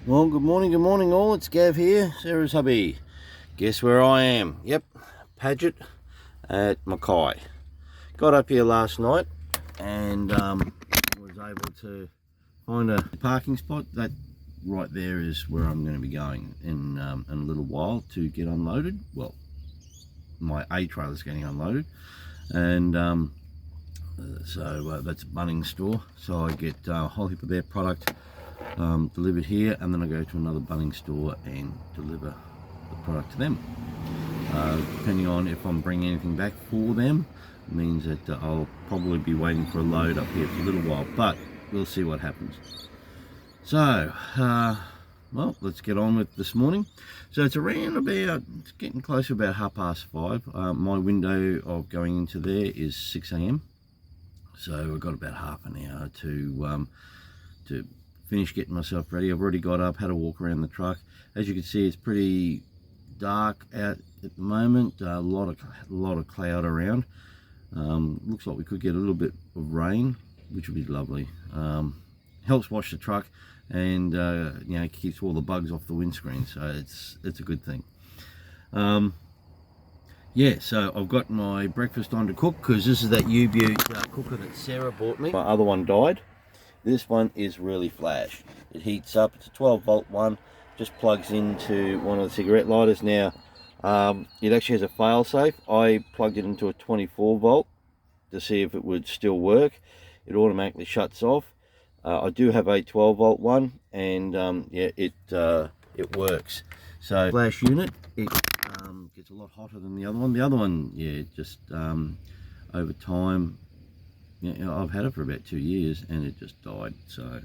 Well, good morning all. It's Gav here, Sarah's hubby. Guess where I am? Yep, Paget at Mackay. Got up here last night and was able to find a parking spot. That right there is where I'm going to be going in a little while to get unloaded. Well, my A trailer is getting unloaded, and so that's a Bunnings store. So I get a whole heap of their product delivered here, and then I go to another Bunnings store and deliver the product to them. Depending on if I'm bringing anything back for them, it means that I'll probably be waiting for a load up here for a little while, but we'll see what happens. So, well, let's get on with this morning. So it's around about, it's getting close to about 5:30. My window of going into there is 6 a.m. So I've got about half an hour to finish getting myself ready. I've already got up, had a walk around the truck. As you can see, it's pretty dark out at the moment. A lot of cloud around. Looks like we could get a little bit of rain, which would be lovely. Helps wash the truck, and you know, keeps all the bugs off the windscreen, so it's a good thing. Yeah, so I've got my breakfast on to cook, because this is that U-Butte cooker that Sarah bought me. My other one died. This one is really flash. It heats up. It's a 12-volt one. Just plugs into one of the cigarette lighters. Now, it actually has a fail-safe. I plugged it into a 24-volt to see if it would still work. It automatically shuts off. I do have a 12-volt one, and yeah, it works. So flash unit, it gets a lot hotter than the other one. The other one, yeah, just over time, you know, I've had it for about 2 years and it just died. So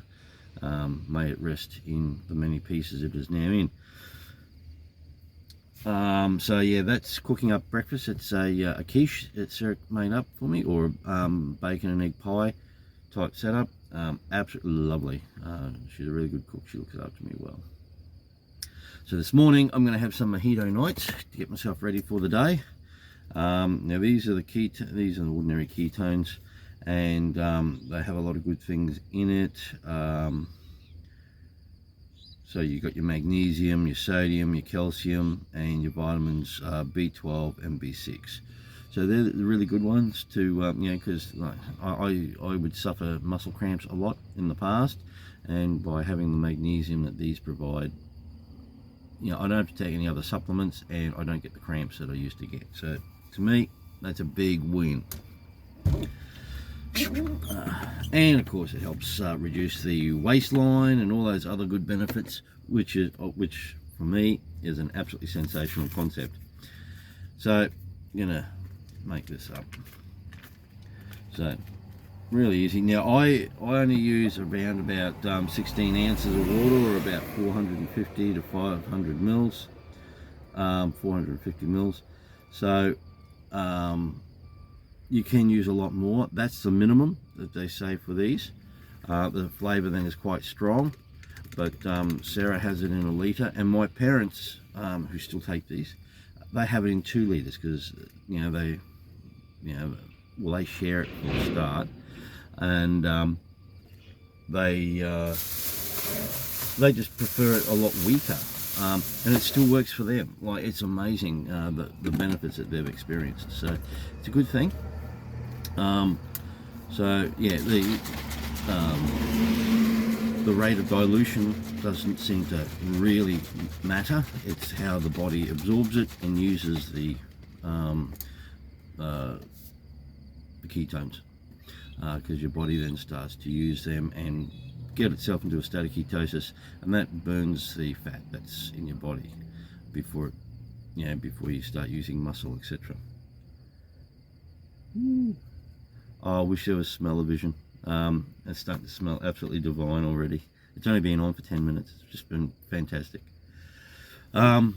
may it rest in the many pieces it is now in. So yeah, that's cooking up breakfast. It's a quiche that Sarah made up for me, or bacon and egg pie type setup. Absolutely lovely. She's a really good cook. She looks after me well. So this morning I'm going to have some Mojito Nights to get myself ready for the day. Now these are the ordinary ketones, and they have a lot of good things in it. So you've got your magnesium, your sodium, your calcium, and your vitamins B12 and B6. So they're the really good ones to, you know, because like, I would suffer muscle cramps a lot in the past, and by having the magnesium that these provide, you know, I don't have to take any other supplements, and I don't get the cramps that I used to get. So to me, that's a big win. And of course, it helps reduce the waistline and all those other good benefits, which for me is an absolutely sensational concept. So I'm gonna make this up. So really easy. Now I only use around about 16 ounces of water, or about 450 to 500 mils, 450 mils. So you can use a lot more. That's the minimum that they say for these. The flavor then is quite strong, but Sarah has it in 1 litre, and my parents, who still take these, they have it in 2 litres, because you know they share it from the start, and they just prefer it a lot weaker, and it still works for them. Like, it's amazing the benefits that they've experienced. So it's a good thing. So yeah, the rate of dilution doesn't seem to really matter. It's how the body absorbs it and uses the ketones, because your body then starts to use them and get itself into a state of ketosis, and that burns the fat that's in your body before you start using muscle, etc. Oh, I wish there was smell-o-vision. It's starting to smell absolutely divine already. It's only been on for 10 minutes. It's just been fantastic. So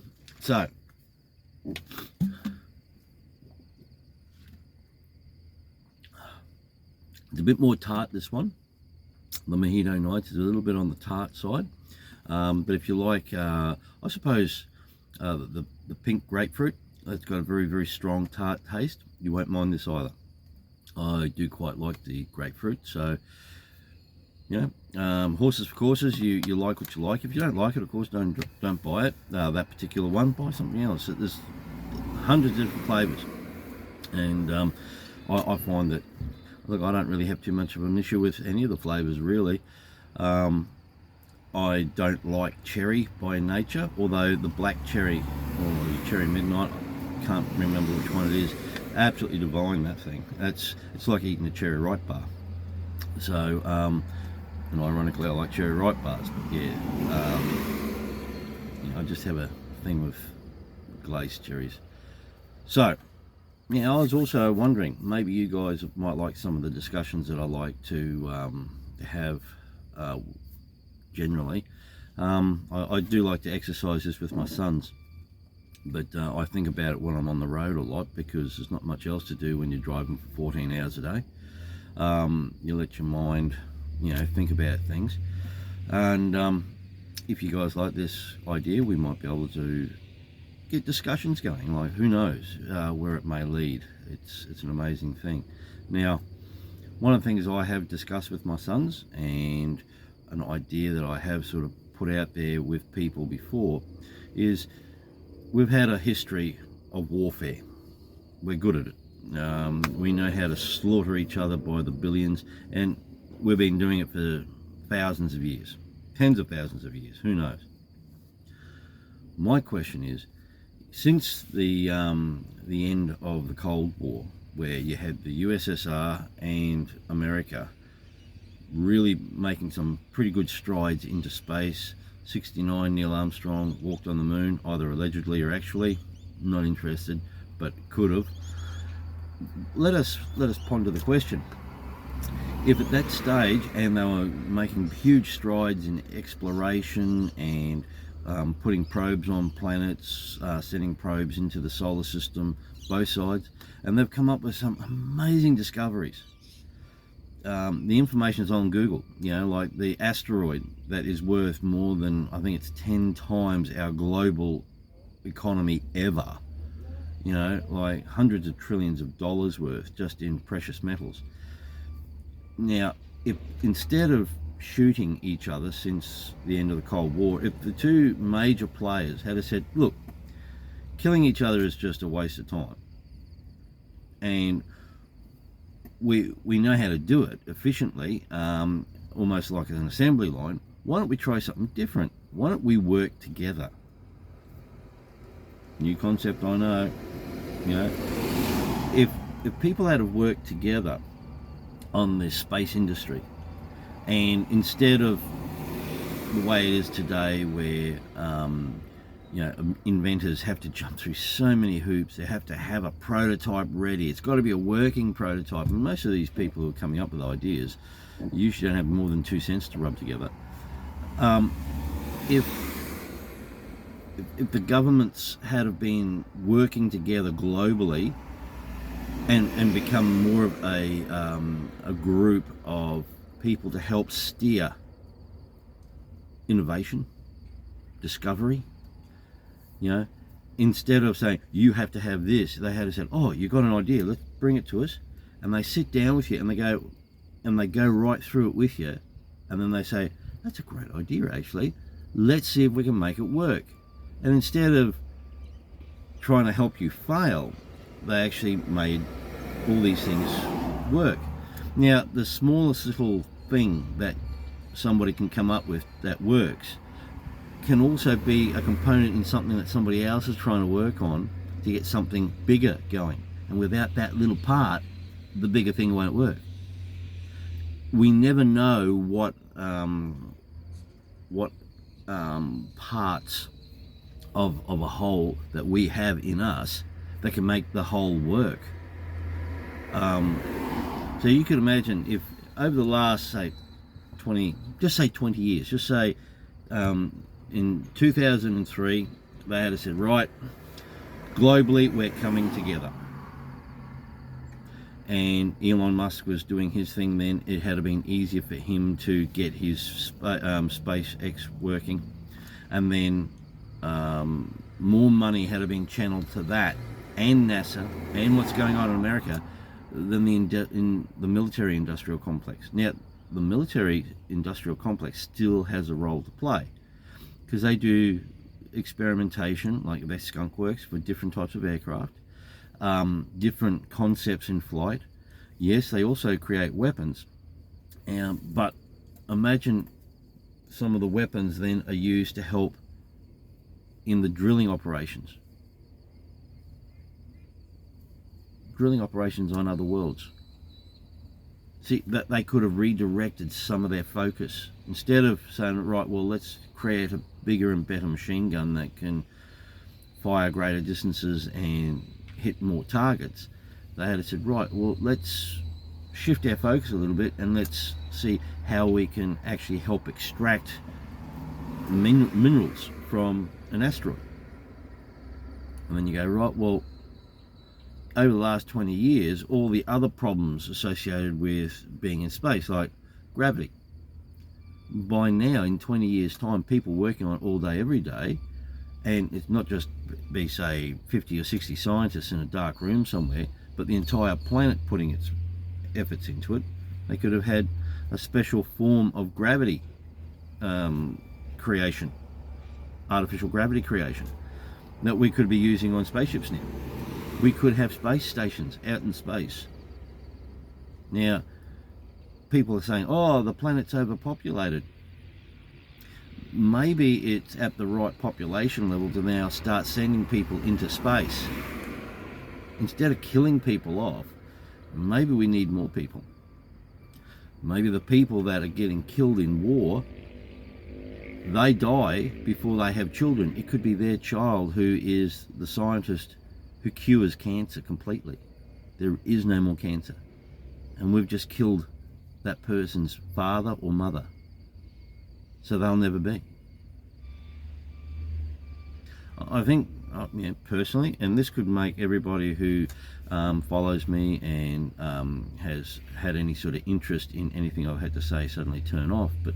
it's a bit more tart, this one. The Mojito Nights is a little bit on the tart side, but if you like, I suppose the pink grapefruit, it's got a very, very strong tart taste. You won't mind this either. I do quite like the grapefruit, so Horses for courses, you like what you like. If you don't like it, of course, don't buy it. That particular one, buy something else. There's hundreds of different flavours, and I find that, look, I don't really have too much of an issue with any of the flavours, really. I don't like cherry by nature, although the black cherry or the cherry midnight, I can't remember which one it is, absolutely divine, that thing. It's like eating a cherry ripe bar. So, and ironically I like cherry ripe bars, but yeah, I just have a thing with glazed cherries. So, yeah, I was also wondering, maybe you guys might like some of the discussions that I like to have generally. I do like to exercise this with my sons, but I think about it when I'm on the road a lot, because there's not much else to do when you're driving for 14 hours a day. You let your mind, think about things, and if you guys like this idea, we might be able to get discussions going. Like, who knows where it may lead. It's an amazing thing. Now, one of the things I have discussed with my sons, and an idea that I have sort of put out there with people before, is we've had a history of warfare. We're good at it. We know how to slaughter each other by the billions, and we've been doing it for thousands of years, tens of thousands of years, who knows. My question is, since the end of the Cold War, where you had the USSR and America really making some pretty good strides into space. 69, Neil Armstrong walked on the moon, either allegedly or actually. Not interested, but could have. Let us ponder the question. If at that stage, and they were making huge strides in exploration and putting probes on planets, sending probes into the solar system, both sides, and they've come up with some amazing discoveries. The information is on Google, like the asteroid that is worth more than, I think it's 10 times our global economy ever, like hundreds of trillions of dollars worth just in precious metals. Now, if instead of shooting each other since the end of the Cold War, if the two major players had said, look, killing each other is just a waste of time, and we know how to do it efficiently, almost like an assembly line, why don't we try something different? Why don't we work together? New concept, I know. If people had to work together on the space industry, and instead of the way it is today, where inventors have to jump through so many hoops, they have to have a prototype ready, it's got to be a working prototype, and most of these people who are coming up with ideas usually don't have more than 2 cents to rub together. If the governments had have been working together globally and become more of a group of people to help steer innovation, discovery, instead of saying you have to have this, they had to say, oh, you got an idea, let's bring it to us, and they sit down with you and they go right through it with you, and then they say, that's a great idea, actually, let's see if we can make it work. And instead of trying to help you fail, they actually made all these things work. Now, the smallest little thing that somebody can come up with that works can also be a component in something that somebody else is trying to work on to get something bigger going. And without that little part, the bigger thing won't work. We never know what parts of a whole that we have in us that can make the whole work. So you could imagine if over the last, say, 20 years, just say in 2003, they had said, right, globally we're coming together. And Elon Musk was doing his thing then. It had been easier for him to get his SpaceX working. And then more money had been channeled to that and NASA and what's going on in America than in the military industrial complex. Now, the military industrial complex still has a role to play, because they do experimentation, like their skunk works for different types of aircraft, different concepts in flight. Yes, they also create weapons, but imagine some of the weapons then are used to help in the drilling operations. Drilling operations on other worlds. See, that they could have redirected some of their focus. Instead of saying, right, well, let's create a bigger and better machine gun that can fire greater distances and hit more targets, they had said, right, well, let's shift our focus a little bit and let's see how we can actually help extract minerals from an asteroid. And then you go, right, well, over the last 20 years, all the other problems associated with being in space, like gravity, by now, in 20 years' time, people working on it all day, every day, and it's not just be, say, 50 or 60 scientists in a dark room somewhere, but the entire planet putting its efforts into it. They could have had a special form of gravity creation, artificial gravity creation, that we could be using on spaceships now. We could have space stations out in space. Now, people are saying, oh, the planet's overpopulated. Maybe it's at the right population level to now start sending people into space. Instead of killing people off, maybe we need more people. Maybe the people that are getting killed in war, they die before they have children. It could be their child who is the scientist who cures cancer completely. There is no more cancer. And we've just killed that person's father or mother. So they'll never be. I think, personally, and this could make everybody who follows me and has had any sort of interest in anything I've had to say suddenly turn off, but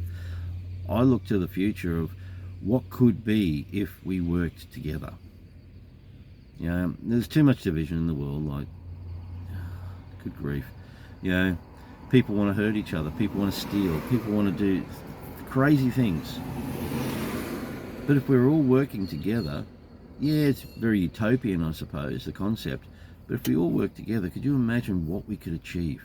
I look to the future of what could be if we worked together. You know, there's too much division in the world, like, good grief. You know, people want to hurt each other, people want to steal, people want to do crazy things. But if we're all working together, yeah, it's very utopian, I suppose, the concept, but if we all work together, could you imagine what we could achieve?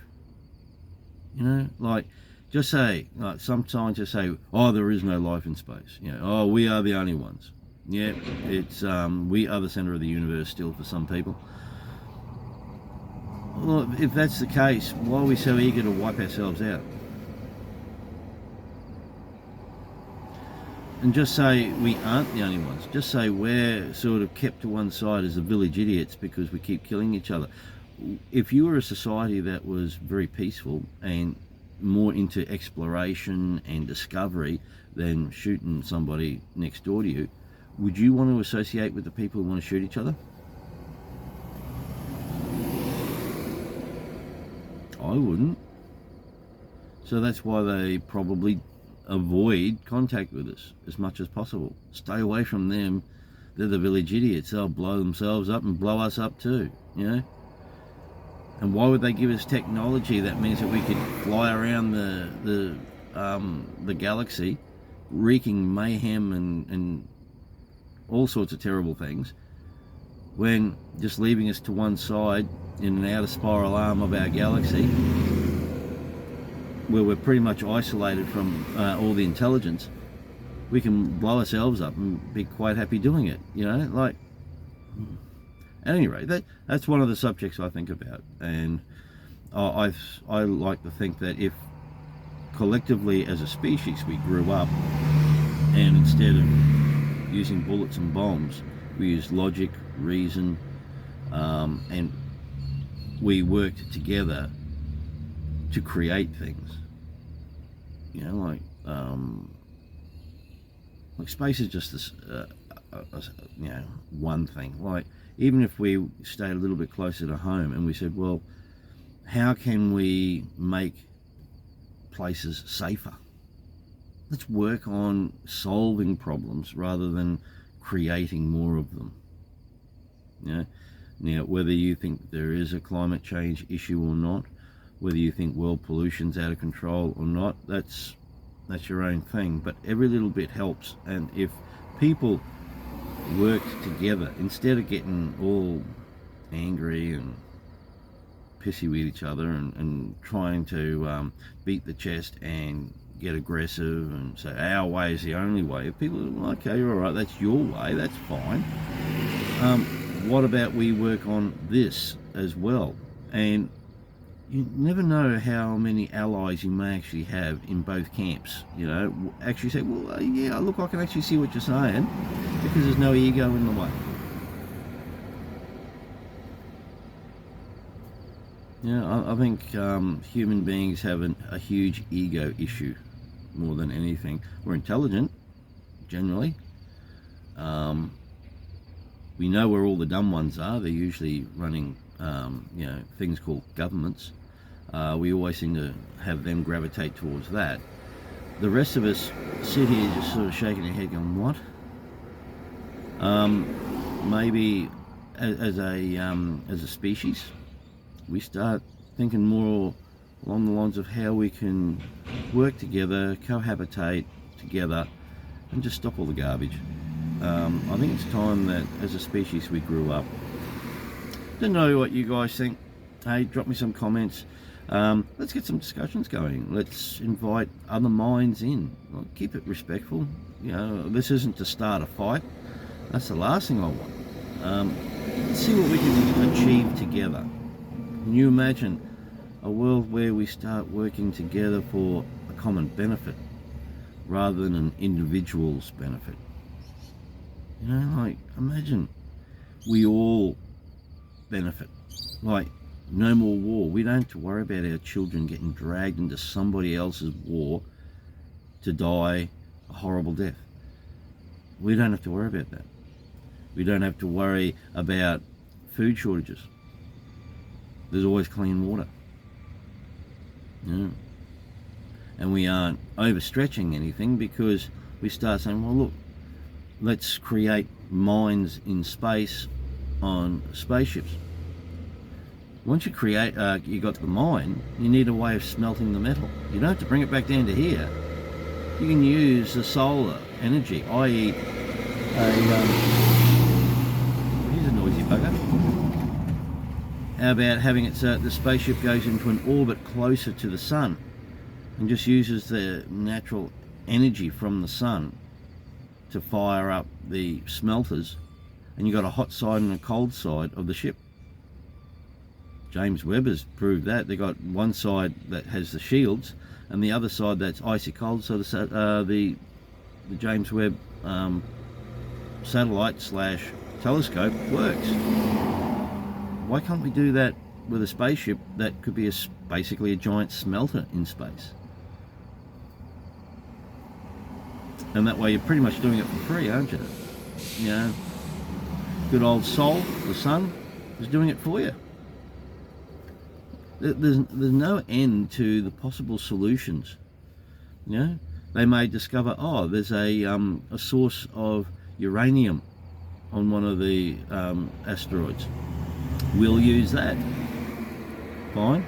You know, like, just say, like some scientists say, oh, there is no life in space. You know, oh, we are the only ones. Yeah, it's we are the center of the universe still for some people. Well, if that's the case, why are we so eager to wipe ourselves out? And just say we aren't the only ones. Just say we're sort of kept to one side as the village idiots because we keep killing each other. If you were a society that was very peaceful and more into exploration and discovery than shooting somebody next door to you, would you want to associate with the people who want to shoot each other? I wouldn't. So that's why they probably avoid contact with us as much as possible. Stay away from them. They're the village idiots. They'll blow themselves up and blow us up too, you know? And why would they give us technology that means that we could fly around the galaxy, wreaking mayhem and all sorts of terrible things, when just leaving us to one side in an outer spiral arm of our galaxy, where we're pretty much isolated from all the intelligence, we can blow ourselves up and be quite happy doing it, you know? Like, at any rate, that's one of the subjects I think about, and I like to think that if collectively as a species we grew up, and instead of using bullets and bombs, we used logic, reason, and we worked together to create things. You know, like space is just this, you know, one thing. Like, even if we stayed a little bit closer to home and we said, well, how can we make places safer? Let's work on solving problems rather than creating more of them. You know? Now, whether you think there is a climate change issue or not, Whether you think world pollution's out of control or not, that's your own thing, but every little bit helps. And if people worked together instead of getting all angry and pissy with each other and trying to beat the chest and get aggressive and say our way is the only way, if people are okay, you're all right, that's your way, that's fine. What about we work on this as well? And you never know how many allies you may actually have in both camps. You know, actually say, well, yeah, look, I can actually see what you're saying, because there's no ego in the way. Yeah, I think human beings have a huge ego issue more than anything. We're intelligent, generally. We know where all the dumb ones are. They're usually running, you know, things called governments. We always seem to have them gravitate towards that. The rest of us sit here just sort of shaking our head going, what? Maybe as a species, we start thinking more along the lines of how we can work together, cohabitate together, and just stop all the garbage. I think it's time that as a species we grew up. Don't know what you guys think. Hey, drop me some comments. Let's get some discussions going. Let's invite other minds in. Well, keep it respectful. You know, this isn't to start a fight. That's the last thing I want. Let's see what we can achieve together. Can you imagine a world where we start working together for a common benefit rather than an individual's benefit? You know, like, imagine we all benefit. Like, no more war. We don't have to worry about our children getting dragged into somebody else's war to die a horrible death. We don't have to worry about that. We don't have to worry about food shortages. There's always clean water. Yeah. And we aren't overstretching anything, because we start saying, well, look, let's create mines in space on spaceships. Once you create, you got the mine, you need a way of smelting the metal. You don't have to bring it back down to here. You can use the solar energy, i.e. Here's a noisy bugger. How about having it so that the spaceship goes into an orbit closer to the sun and just uses the natural energy from the sun to fire up the smelters, and you've got a hot side and a cold side of the ship. James Webb has proved that. They got one side that has the shields and the other side that's icy cold, so the James Webb satellite / telescope works. Why can't we do that with a spaceship that could be basically a giant smelter in space? And that way you're pretty much doing it for free, aren't you? You know, good old Sol, the sun, is doing it for you. There's no end to the possible solutions. You know, they may discover, oh, there's a source of uranium on one of the asteroids. We'll use that. Fine.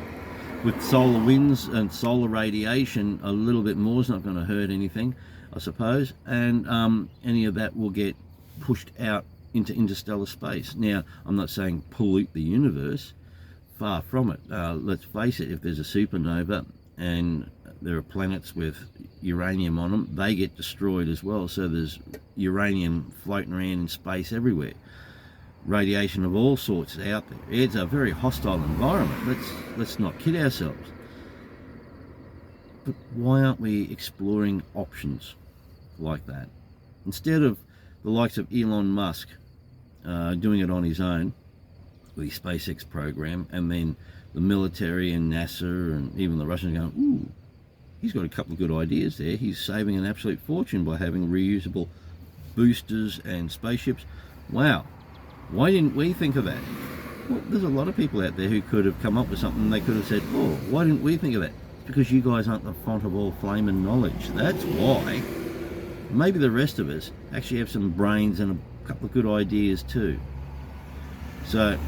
With solar winds and solar radiation, a little bit more is not going to hurt anything, I suppose, and any of that will get pushed out into interstellar space. Now, I'm not saying pollute the universe, far from it. Let's face it, if there's a supernova and there are planets with uranium on them, they get destroyed as well, so there's uranium floating around in space everywhere. Radiation of all sorts out there. It's a very hostile environment. Let's not kid ourselves. But why aren't we exploring options like that? Instead of the likes of Elon Musk doing it on his own with his SpaceX program, and then the military and NASA and even the Russians going, ooh, he's got a couple of good ideas there. He's saving an absolute fortune by having reusable boosters and spaceships. Wow. Why didn't we think of that? Well, there's a lot of people out there who could have come up with something. They could have said, oh, why didn't we think of that? Because you guys aren't the font of all flame and knowledge. That's why. Maybe the rest of us actually have some brains and a couple of good ideas too. So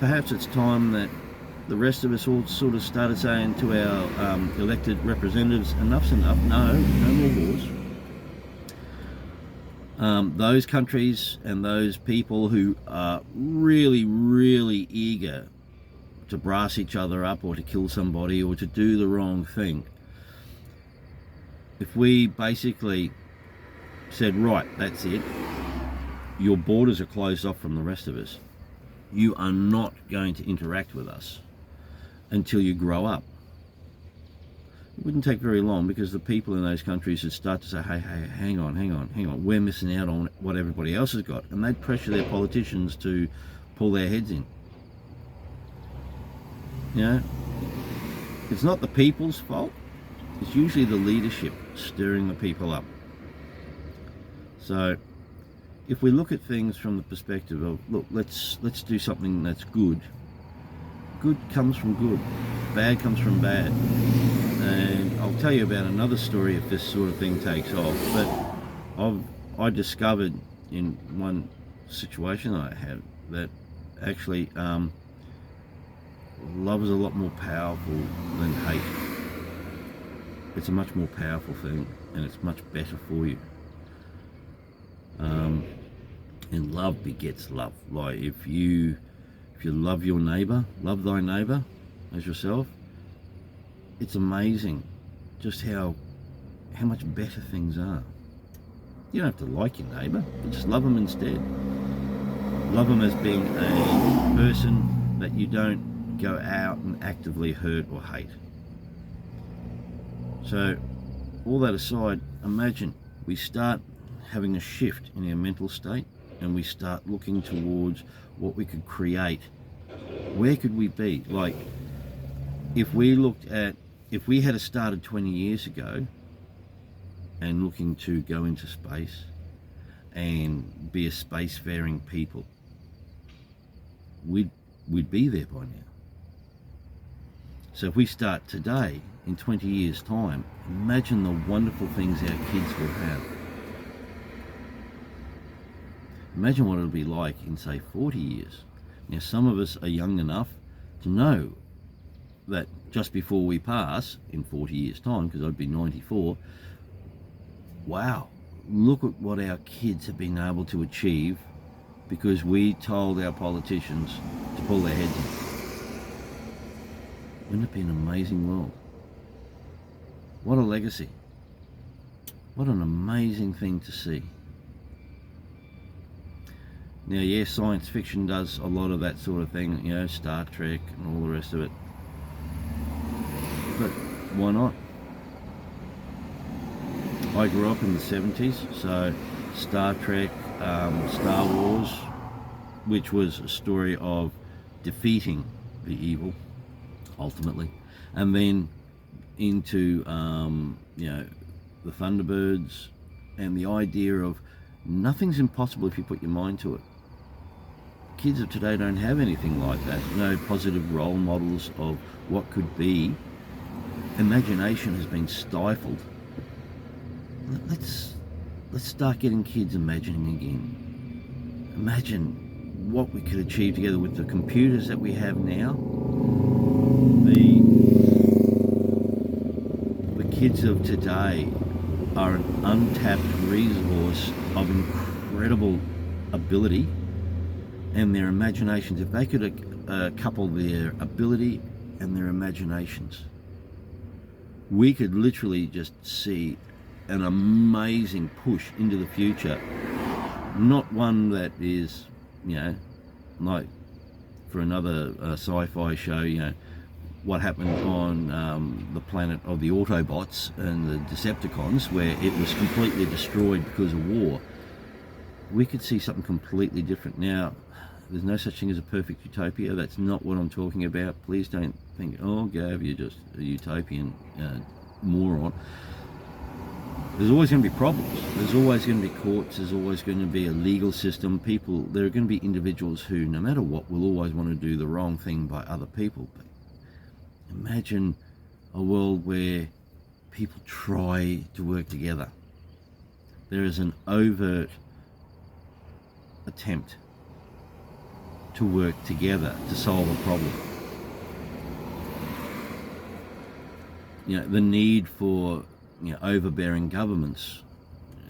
perhaps it's time that the rest of us all sort of started saying to our elected representatives, enough's enough, no more wars. Those countries and those people who are really, really eager to brass each other up or to kill somebody or to do the wrong thing, if we basically said, right, that's it, your borders are closed off from the rest of us, you are not going to interact with us until you grow up. It wouldn't take very long, because the people in those countries would start to say, hey, hang on, we're missing out on what everybody else has got, and they'd pressure their politicians to pull their heads in. You know, it's not the people's fault, it's usually the leadership stirring the people up. So if we look at things from the perspective of, look, let's do something that's good. Good comes from good, bad comes from bad. And I'll tell you about another story if this sort of thing takes off. But I discovered in one situation I had that actually love is a lot more powerful than hate. It's a much more powerful thing, and it's much better for you. And love begets love. Like if you love your neighbour, love thy neighbour as yourself, it's amazing just how much better things are. You don't have to like your neighbour, but just love them instead. Love them as being a person that you don't go out and actively hurt or hate. So all that aside, imagine we start having a shift in our mental state, and we start looking towards what we could create. Where could we be? Like, if we had started 20 years ago and looking to go into space and be a spacefaring people, we'd be there by now. So if we start today, in 20 years' time, imagine the wonderful things our kids will have. Imagine what it'll be like in, say, 40 years. Now, some of us are young enough to know that just before we pass, in 40 years' time, because I'd be 94, wow, look at what our kids have been able to achieve because we told our politicians to pull their heads in. Wouldn't it be an amazing world? What a legacy. What an amazing thing to see. Now, yeah, science fiction does a lot of that sort of thing, you know, Star Trek and all the rest of it. But why not? I grew up in the 70s, so Star Trek, Star Wars, which was a story of defeating the evil, ultimately, and then into, you know, the Thunderbirds, and the idea of nothing's impossible if you put your mind to it. Kids of today don't have anything like that. No positive role models of what could be. Imagination has been stifled. Let's start getting kids imagining again. Imagine what we could achieve together with the computers that we have now. The kids of today are an untapped resource of incredible ability, and their imaginations, if they could couple their ability and their imaginations, we could literally just see an amazing push into the future. Not one that is, you know, like for another sci-fi show, you know, what happened on the planet of the Autobots and the Decepticons, where it was completely destroyed because of war. We could see something completely different. Now, there's no such thing as a perfect utopia. That's not what I'm talking about. Please don't think, oh, Gav, you're just a utopian moron. There's always going to be problems. There's always going to be courts. There's always going to be a legal system. People, there are going to be individuals who, no matter what, will always want to do the wrong thing by other people. But imagine a world where people try to work together. There is an overt attempt to work together to solve a problem. the need for overbearing governments.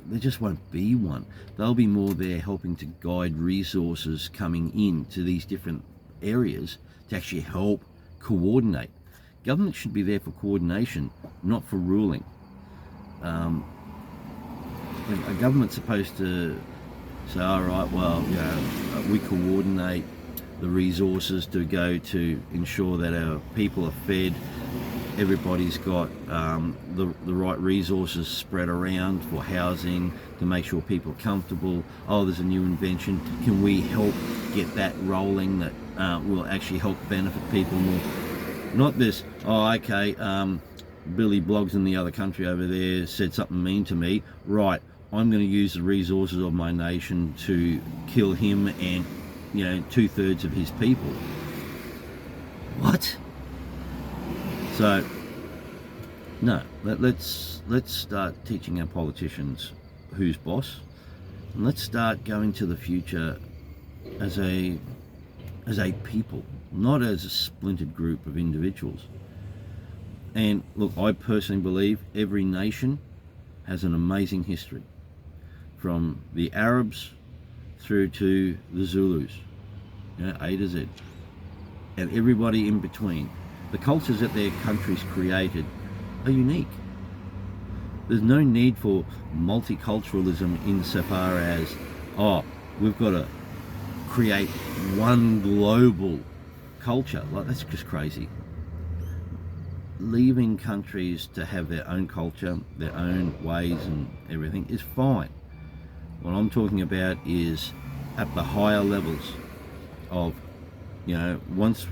There just won't be one. They'll be more there helping to guide resources coming in to these different areas to actually help coordinate. Government should be there for coordination, not for ruling. A government's supposed to say, all right, well, we coordinate the resources to go to ensure that our people are fed, everybody's got the right resources spread around for housing, to make sure people are comfortable. Oh, there's a new invention, can we help get that rolling that will actually help benefit people more? Not this, Billy Bloggs in the other country over there said something mean to me, right, I'm going to use the resources of my nation to kill him and 2/3 of his people. What? So no, let's start teaching our politicians who's boss, and let's start going to the future as a people, not as a splintered group of individuals. And look, I personally believe every nation has an amazing history, from the Arabs through to the Zulus, A to Z, and everybody in between. The cultures that their countries created are unique. There's no need for multiculturalism insofar as, we've got to create one global culture. Like, that's just crazy. Leaving countries to have their own culture, their own ways and everything is fine. What I'm talking about is at the higher levels of, once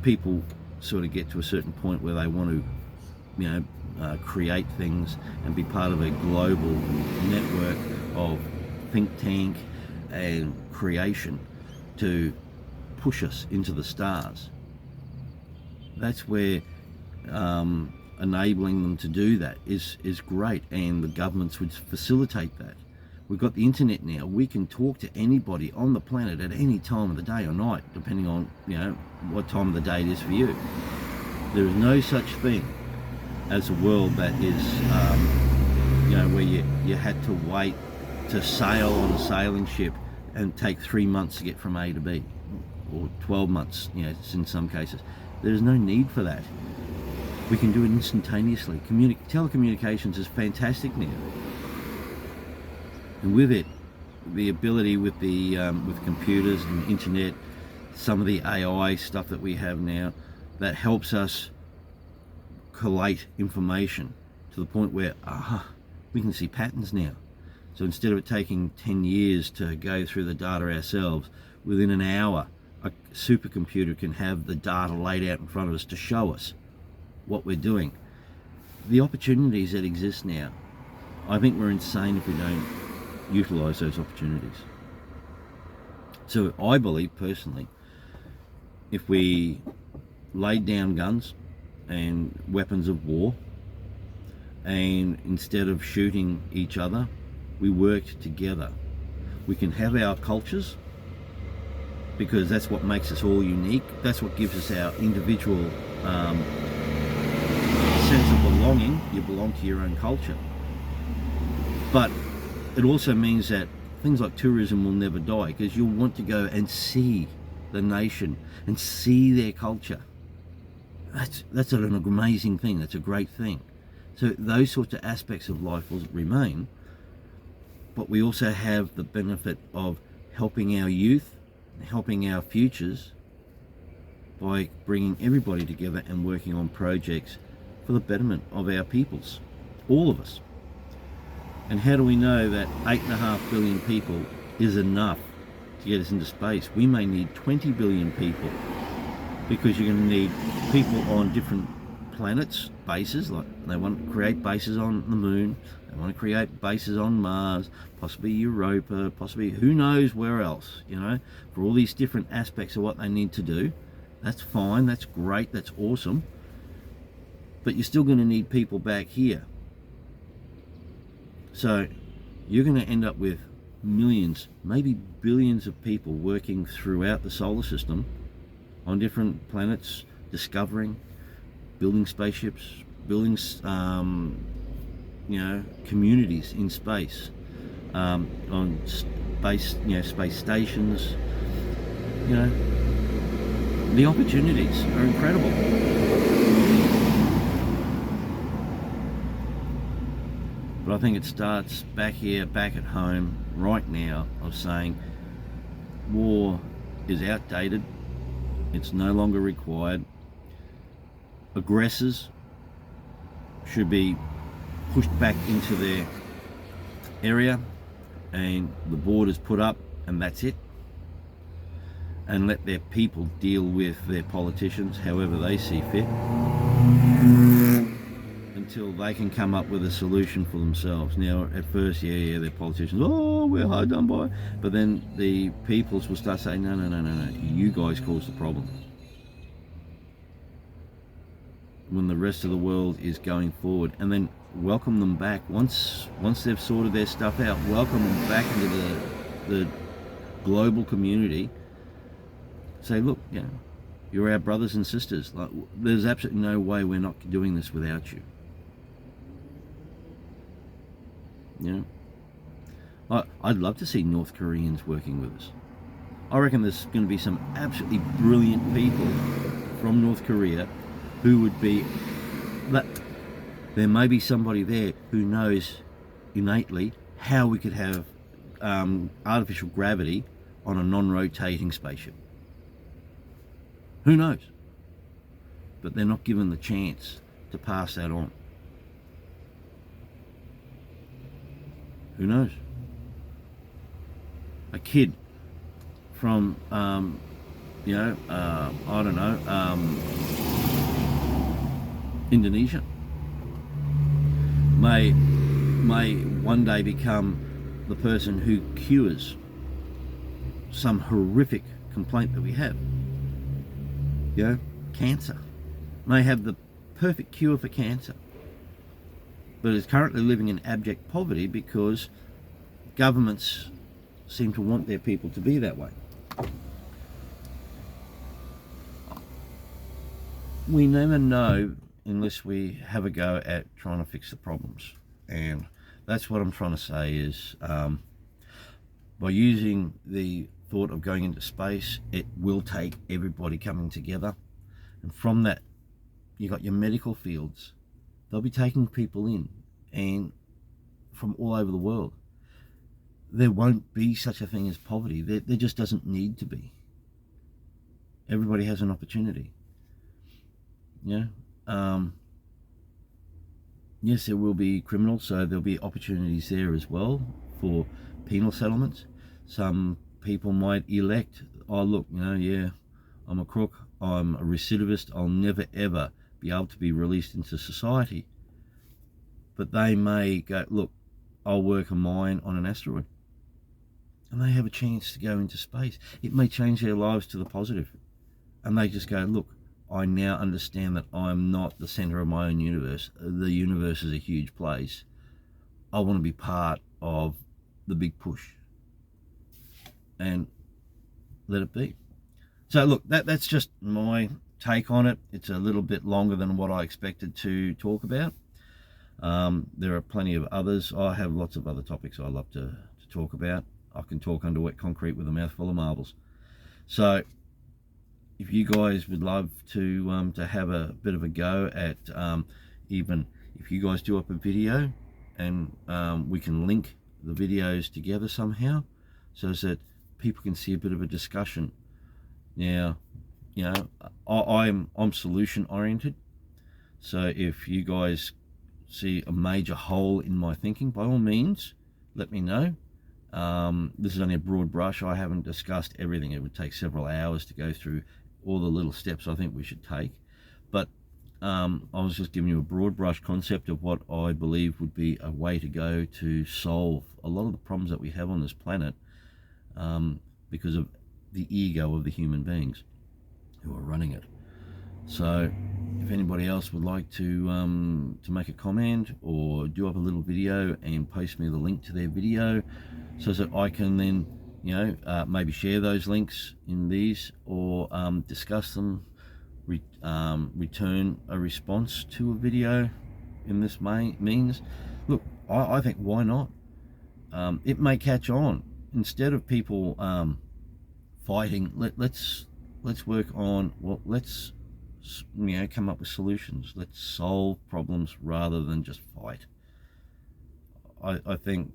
people sort of get to a certain point where they want to, create things and be part of a global network of think tank and creation to push us into the stars. That's where enabling them to do that is great, and the governments would facilitate that. We've got the internet now. We can talk to anybody on the planet at any time of the day or night, depending on what time of the day it is for you. There is no such thing as a world that is where you had to wait to sail on a sailing ship and take 3 months to get from A to B, or 12 months, in some cases. There's no need for that. We can do it instantaneously. Telecommunications is fantastic now. And with it, the ability with computers and the internet, some of the AI stuff that we have now, that helps us collate information to the point where we can see patterns now. So instead of it taking 10 years to go through the data ourselves, within an hour a supercomputer can have the data laid out in front of us to show us what we're doing. The opportunities that exist now, I think we're insane if we don't utilize those opportunities. So I believe personally, if we laid down guns and weapons of war, and instead of shooting each other, we worked together, we can have our cultures, because that's what makes us all unique. That's what gives us our individual sense of belonging. You belong to your own culture. But it also means that things like tourism will never die, because you'll want to go and see the nation and see their culture. That's an amazing thing. That's a great thing. So those sorts of aspects of life will remain, but we also have the benefit of helping our youth, helping our futures, by bringing everybody together and working on projects for the betterment of our peoples, all of us. And how do we know that 8.5 billion people is enough to get us into space? We may need 20 billion people, because you're going to need people on different planets, bases, like they want to create bases on the moon, they want to create bases on Mars, possibly Europa, possibly who knows where else, for all these different aspects of what they need to do. That's fine, that's great, that's awesome, but you're still going to need people back here. So you're going to end up with millions, maybe billions of people working throughout the solar system on different planets, discovering, building spaceships, building communities in space, on space, space stations. The opportunities are incredible. But I think it starts back here, back at home, right now, of saying war is outdated, it's no longer required. Aggressors should be pushed back into their area and the borders put up, and that's it. And let their people deal with their politicians however they see fit, until they can come up with a solution for themselves. Now, at first, their politicians, oh, we're hard done by. But then the peoples will start saying, no, you guys caused the problem. When the rest of the world is going forward, and then welcome them back. Once they've sorted their stuff out, welcome them back into the global community. Say, look, you're our brothers and sisters. Like, there's absolutely no way we're not doing this without you. I'd love to see North Koreans working with us. I reckon there's going to be some absolutely brilliant people from North Korea who would be... But there may be somebody there who knows innately how we could have artificial gravity on a non-rotating spaceship. Who knows? But they're not given the chance to pass that on. Who knows? A kid from, I don't know, Indonesia may one day become the person who cures some horrific complaint that we have. Cancer. May have the perfect cure for cancer, but is currently living in abject poverty because governments seem to want their people to be that way. We never know unless we have a go at trying to fix the problems, and that's what I'm trying to say is, by using the thought of going into space, it will take everybody coming together, and from that you got your medical fields. They'll be taking people in, and from all over the world. There won't be such a thing as poverty. There just doesn't need to be. Everybody has an opportunity. Yes, there will be criminals, so there'll be opportunities there as well for penal settlements. Some people might elect, oh look, I'm a crook, I'm a recidivist, I'll never ever be able to be released into society. But they may go, look, I'll work a mine on an asteroid, and they have a chance to go into space. It may change their lives to the positive, and they just go, look, I now understand that I'm not the center of my own universe. The universe is a huge place. I want to be part of the big push, and let it be. So look, that's just my take on it. It's a little bit longer than what I expected to talk about. There are plenty of others. I have lots of other topics I love to talk about. I can talk under wet concrete with a mouthful of marbles. So if you guys would love to have a bit of a go at, even if you guys do up a video, and we can link the videos together somehow so that people can see a bit of a discussion. Now, I'm solution oriented, so if you guys see a major hole in my thinking, by all means let me know. This is only a broad brush. I haven't discussed everything. It would take several hours to go through all the little steps I think we should take, but I was just giving you a broad brush concept of what I believe would be a way to go to solve a lot of the problems that we have on this planet, because of the ego of the human beings who are running it. So if anybody else would like to make a comment or do up a little video and post me the link to their video so that I can then maybe share those links in these, or discuss them return a response to a video in this means, look, I think, why not? It may catch on. Instead of people fighting, let's work on, well, let's come up with solutions. Let's solve problems rather than just fight. I think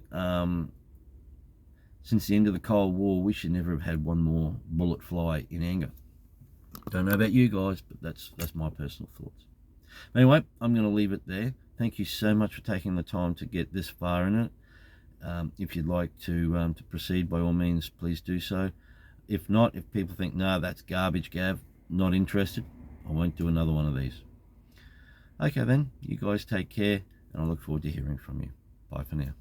since the end of the Cold War, we should never have had one more bullet fly in anger. Don't know about you guys, but that's my personal thoughts. Anyway, I'm going to leave it there. Thank you so much for taking the time to get this far in it. If you'd like to proceed, by all means, please do so. If not, if people think, nah, that's garbage, Gav, not interested, I won't do another one of these. Okay then, you guys take care, and I look forward to hearing from you. Bye for now.